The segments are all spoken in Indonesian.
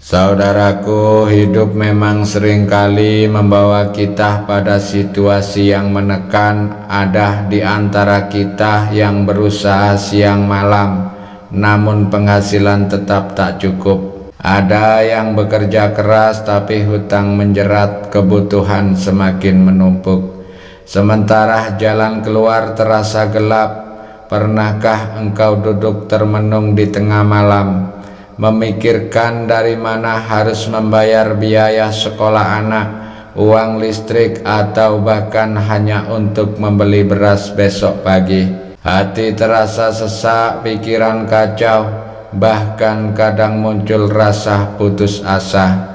Saudaraku, hidup memang seringkali membawa kita pada situasi yang menekan. Ada di antara kita yang berusaha siang malam, namun penghasilan tetap tak cukup. Ada yang bekerja keras tapi hutang menjerat, kebutuhan semakin menumpuk. Sementara jalan keluar terasa gelap. Pernahkah engkau duduk termenung di tengah malam, memikirkan dari mana harus membayar biaya sekolah anak, uang listrik, atau bahkan hanya untuk membeli beras besok pagi? Hati terasa sesak, pikiran kacau, bahkan kadang muncul rasa putus asa.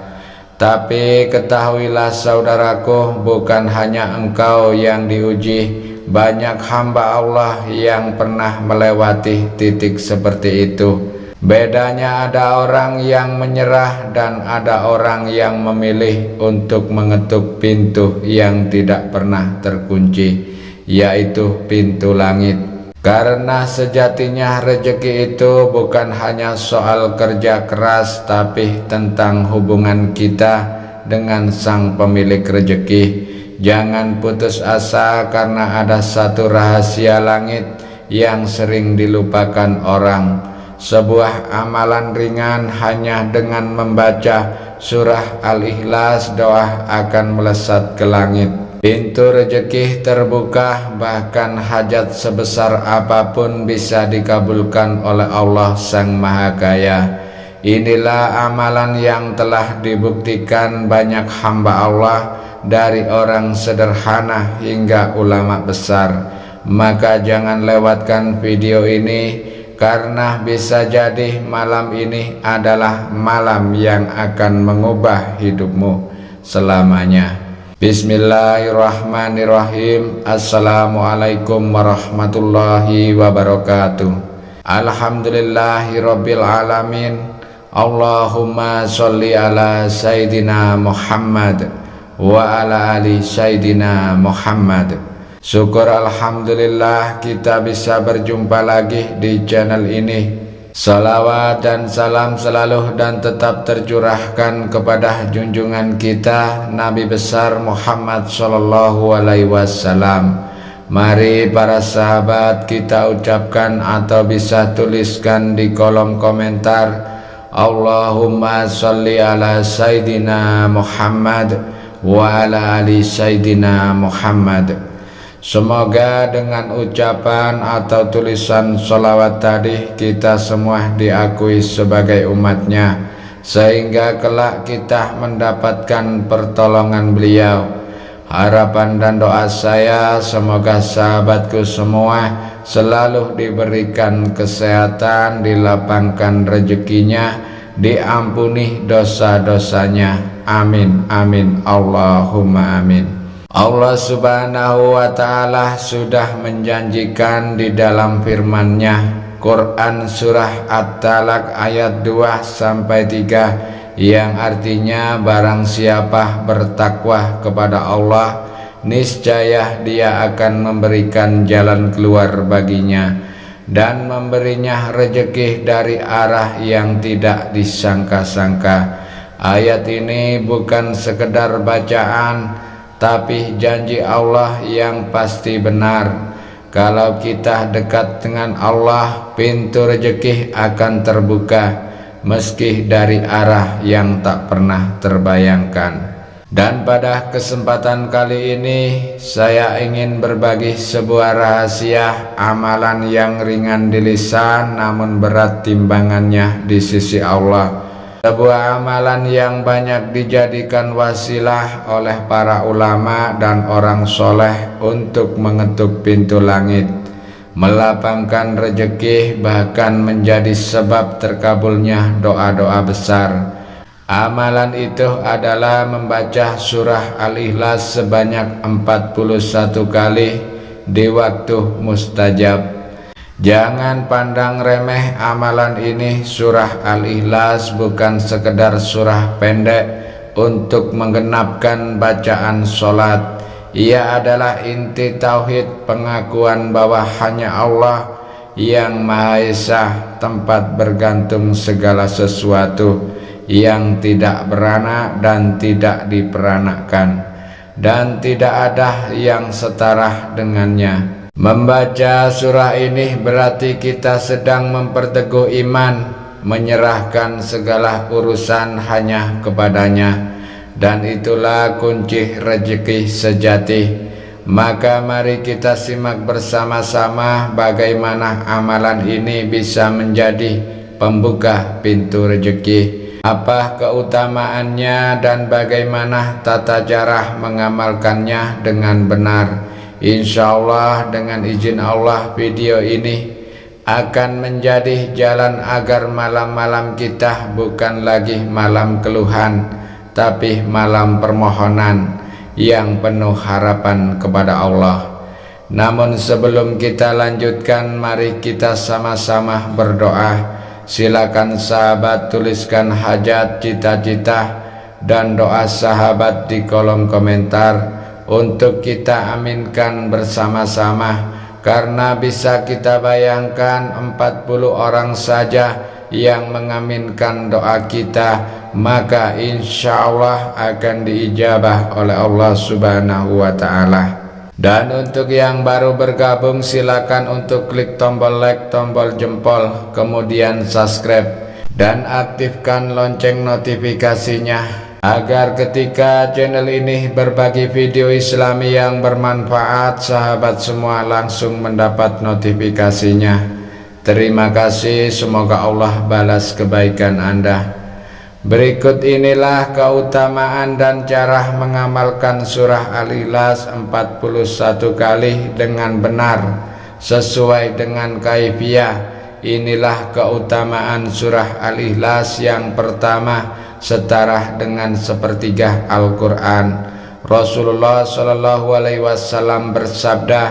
Tapi ketahuilah saudaraku, bukan hanya engkau yang diuji. Banyak hamba Allah yang pernah melewati titik seperti itu. Bedanya ada orang yang menyerah dan ada orang yang memilih untuk mengetuk pintu yang tidak pernah terkunci, yaitu pintu langit. Karena sejatinya rezeki itu bukan hanya soal kerja keras, tapi tentang hubungan kita dengan sang pemilik rezeki. Jangan putus asa karena ada satu rahasia langit yang sering dilupakan orang. Sebuah amalan ringan hanya dengan membaca surah Al-Ikhlas, doa akan melesat ke langit. Pintu rezeki terbuka, bahkan hajat sebesar apapun bisa dikabulkan oleh Allah Sang Maha Kaya. Inilah amalan yang telah dibuktikan banyak hamba Allah, dari orang sederhana hingga ulama besar. Maka jangan lewatkan video ini, karena bisa jadi malam ini adalah malam yang akan mengubah hidupmu selamanya. Bismillahirrahmanirrahim. Assalamualaikum warahmatullahi wabarakatuh. Alhamdulillahirabbil alamin. Allahumma sholli ala Sayyidina Muhammad wa ala ali Sayyidina Muhammad. Syukur alhamdulillah kita bisa berjumpa lagi di channel ini. Salawat dan salam selalu dan tetap tercurahkan kepada junjungan kita Nabi besar Muhammad sallallahu alaihi wasallam. Mari para sahabat kita ucapkan atau bisa tuliskan di kolom komentar, Allahumma sholli ala Sayyidina Muhammad wa ala ali Sayyidina Muhammad. Semoga dengan ucapan atau tulisan sholawat tadi kita semua diakui sebagai umatnya, sehingga kelak kita mendapatkan pertolongan beliau. Harapan dan doa saya semoga sahabatku semua selalu diberikan kesehatan, dilapangkan rezekinya, diampuni dosa-dosanya. Amin amin Allahumma amin. Allah subhanahu wa ta'ala sudah menjanjikan di dalam firman-Nya, Quran surah At-Talaq ayat 2-3, yang artinya barang siapa bertakwa kepada Allah, niscaya Dia akan memberikan jalan keluar baginya dan memberinya rezeki dari arah yang tidak disangka-sangka. Ayat ini bukan sekedar bacaan, tapi janji Allah yang pasti benar. Kalau kita dekat dengan Allah, pintu rezeki akan terbuka, meski dari arah yang tak pernah terbayangkan. Dan pada kesempatan kali ini saya ingin berbagi sebuah rahasia amalan yang ringan di lisan namun berat timbangannya di sisi Allah. Sebuah amalan yang banyak dijadikan wasilah oleh para ulama dan orang soleh untuk mengetuk pintu langit, melapangkan rezeki, bahkan menjadi sebab terkabulnya doa-doa besar. Amalan itu adalah membaca surah Al-Ikhlas sebanyak 41 kali di waktu mustajab. Jangan pandang remeh amalan ini. Surah Al-Ikhlas bukan sekedar surah pendek untuk menggenapkan bacaan sholat. Ia adalah inti tauhid, pengakuan bahwa hanya Allah yang Maha Esa, tempat bergantung segala sesuatu, yang tidak beranak dan tidak diperanakkan, dan tidak ada yang setara dengannya. Membaca surah ini berarti kita sedang memperteguh iman, menyerahkan segala urusan hanya kepadanya, dan itulah kunci rezeki sejati. Maka mari kita simak bersama-sama bagaimana amalan ini bisa menjadi pembuka pintu rezeki, apa keutamaannya dan bagaimana tata cara mengamalkannya dengan benar. Insya Allah dengan izin Allah video ini akan menjadi jalan agar malam-malam kita bukan lagi malam keluhan, tapi malam permohonan yang penuh harapan kepada Allah. Namun sebelum kita lanjutkan, mari kita sama-sama berdoa. Silakan sahabat tuliskan hajat, cita-cita, dan doa sahabat di kolom komentar untuk kita aminkan bersama-sama. Karena bisa kita bayangkan 40 orang saja yang mengaminkan doa kita, maka insya Allah akan diijabah oleh Allah Subhanahu wa Ta'ala. Dan untuk yang baru bergabung, silakan untuk klik tombol like, tombol jempol, kemudian subscribe dan aktifkan lonceng notifikasinya agar ketika channel ini berbagi video Islami yang bermanfaat, sahabat semua langsung mendapat notifikasinya. Terima kasih, semoga Allah balas kebaikan Anda. Berikut inilah keutamaan dan cara mengamalkan surah Al-Ikhlas 41 kali dengan benar sesuai dengan kaifiah. Inilah keutamaan surah Al-Ikhlas. Yang pertama, setara dengan sepertiga Al-Quran. Rasulullah SAW bersabda,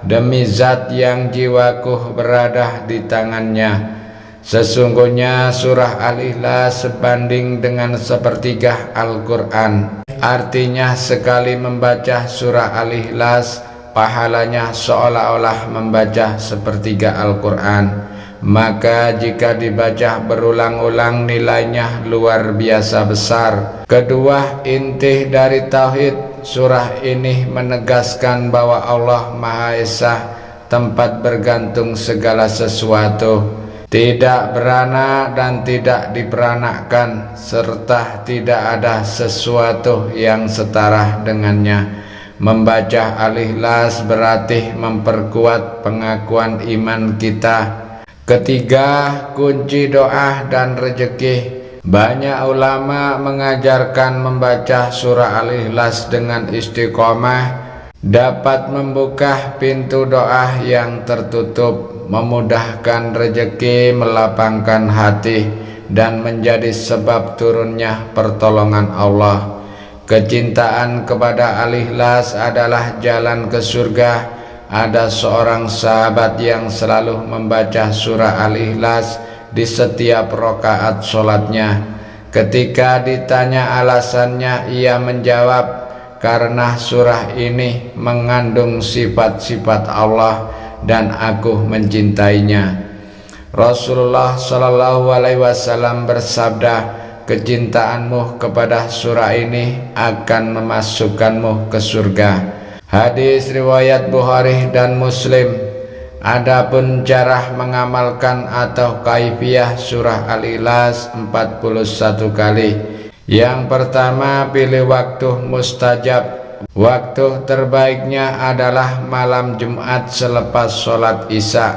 demi zat yang jiwaku berada di tangannya, sesungguhnya surah Al-Ikhlas sebanding dengan sepertiga Al-Quran. Artinya sekali membaca surah Al-Ikhlas, pahalanya seolah-olah membaca sepertiga Al-Quran. Maka jika dibaca berulang-ulang nilainya luar biasa besar. Kedua, inti dari tauhid, surah ini menegaskan bahwa Allah Maha Esa, tempat bergantung segala sesuatu, tidak beranak dan tidak diperanakkan, serta tidak ada sesuatu yang setara dengannya. Membaca Al-Ikhlas berarti memperkuat pengakuan iman kita. Ketiga, kunci doa dan rezeki. Banyak ulama mengajarkan membaca surah Al-Ikhlas dengan istiqomah dapat membuka pintu doa yang tertutup, memudahkan rezeki, melapangkan hati, dan menjadi sebab turunnya pertolongan Allah. Kecintaan kepada Al-Ikhlas adalah jalan ke surga. Ada seorang sahabat yang selalu membaca surah Al-Ikhlas di setiap rakaat sholatnya. Ketika ditanya alasannya, ia menjawab, karena surah ini mengandung sifat-sifat Allah dan aku mencintainya. Rasulullah SAW bersabda, kecintaanmu kepada surah ini akan memasukkanmu ke surga. Hadis riwayat Bukhari dan Muslim. Adapun cara mengamalkan atau kaifiah surah Al-Ikhlas 41 kali. Yang pertama, pilih waktu mustajab. Waktu terbaiknya adalah malam Jumat selepas sholat Isya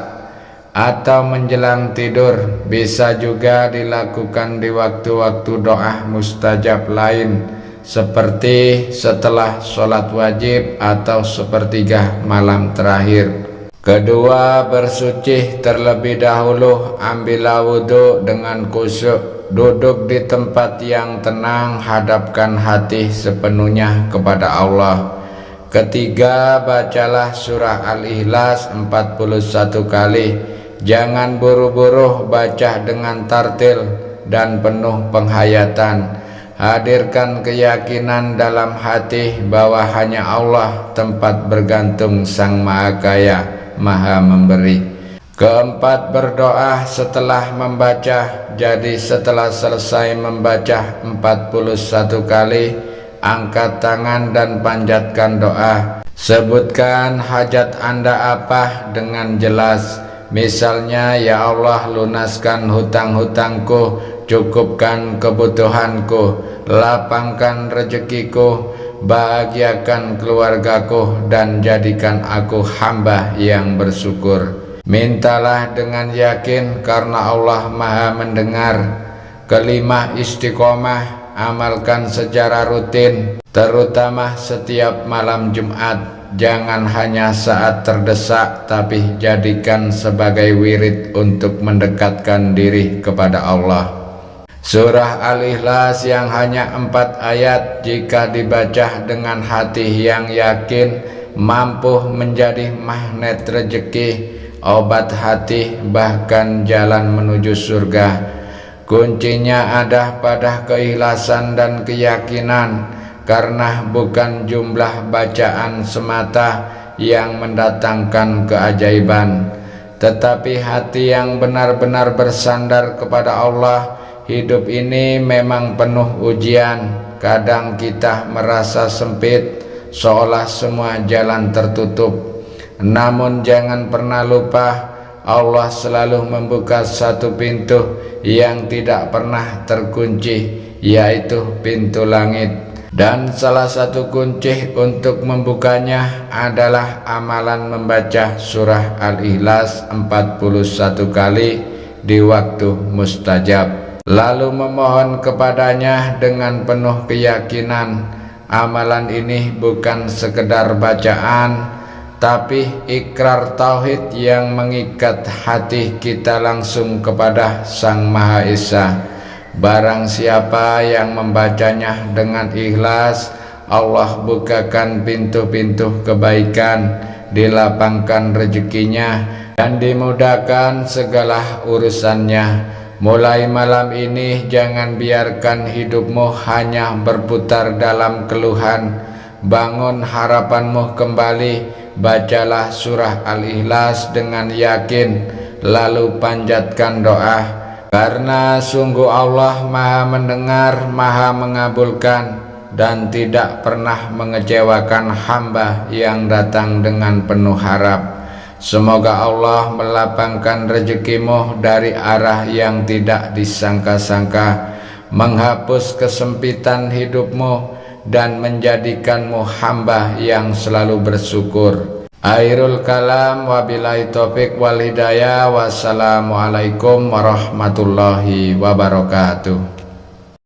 atau menjelang tidur. Bisa juga dilakukan di waktu-waktu doa mustajab lain, seperti setelah sholat wajib atau sepertiga malam terakhir. Kedua, bersuci terlebih dahulu. Ambillah wudhu dengan khusyuk. Duduk di tempat yang tenang, hadapkan hati sepenuhnya kepada Allah. Ketiga, bacalah surah Al-Ikhlas 41 kali. Jangan buru-buru, baca dengan tartil dan penuh penghayatan. Hadirkan keyakinan dalam hati bahwa hanya Allah tempat bergantung Sang Maha Kaya, Maha Memberi. Keempat, berdoa setelah membaca. Jadi setelah selesai membaca 41 kali, angkat tangan dan panjatkan doa. Sebutkan hajat Anda apa dengan jelas. Misalnya, ya Allah, lunaskan hutang-hutangku, cukupkan kebutuhanku, lapangkan rezekiku, bahagiakan keluargaku, dan jadikan aku hamba yang bersyukur. Mintalah dengan yakin karena Allah Maha mendengar. Kelima, istiqomah, amalkan secara rutin, terutama setiap malam Jumat. Jangan hanya saat terdesak, tapi jadikan sebagai wirid untuk mendekatkan diri kepada Allah. Surah Al-Ikhlas yang hanya 4 ayat, jika dibaca dengan hati yang yakin, mampu menjadi magnet rezeki, obat hati, bahkan jalan menuju surga. Kuncinya ada pada keikhlasan dan keyakinan, karena bukan jumlah bacaan semata yang mendatangkan keajaiban, tetapi hati yang benar-benar bersandar kepada Allah. Hidup ini memang penuh ujian. Kadang kita merasa sempit, seolah semua jalan tertutup. Namun jangan pernah lupa, Allah selalu membuka satu pintu yang tidak pernah terkunci, yaitu pintu langit. Dan salah satu kunci untuk membukanya adalah amalan membaca surah Al-Ikhlas 41 kali di waktu mustajab, lalu memohon kepadanya dengan penuh keyakinan. Amalan ini bukan sekedar bacaan, tapi ikrar tauhid yang mengikat hati kita langsung kepada Sang Maha Esa. Barang siapa yang membacanya dengan ikhlas, Allah bukakan pintu-pintu kebaikan, dilapangkan rezekinya, dan dimudahkan segala urusannya. Mulai malam ini jangan biarkan hidupmu hanya berputar dalam keluhan. Bangun harapanmu kembali. Bacalah surah Al-Ikhlas dengan yakin, lalu panjatkan doa, karena sungguh Allah Maha mendengar, Maha mengabulkan, dan tidak pernah mengecewakan hamba yang datang dengan penuh harap. Semoga Allah melapangkan rezekimu dari arah yang tidak disangka-sangka, menghapus kesempitan hidupmu, dan menjadikanmu hamba yang selalu bersyukur. Akhirul kalam, wabillahi taufik wal hidayah. Wassalamualaikum warahmatullahi wabarakatuh.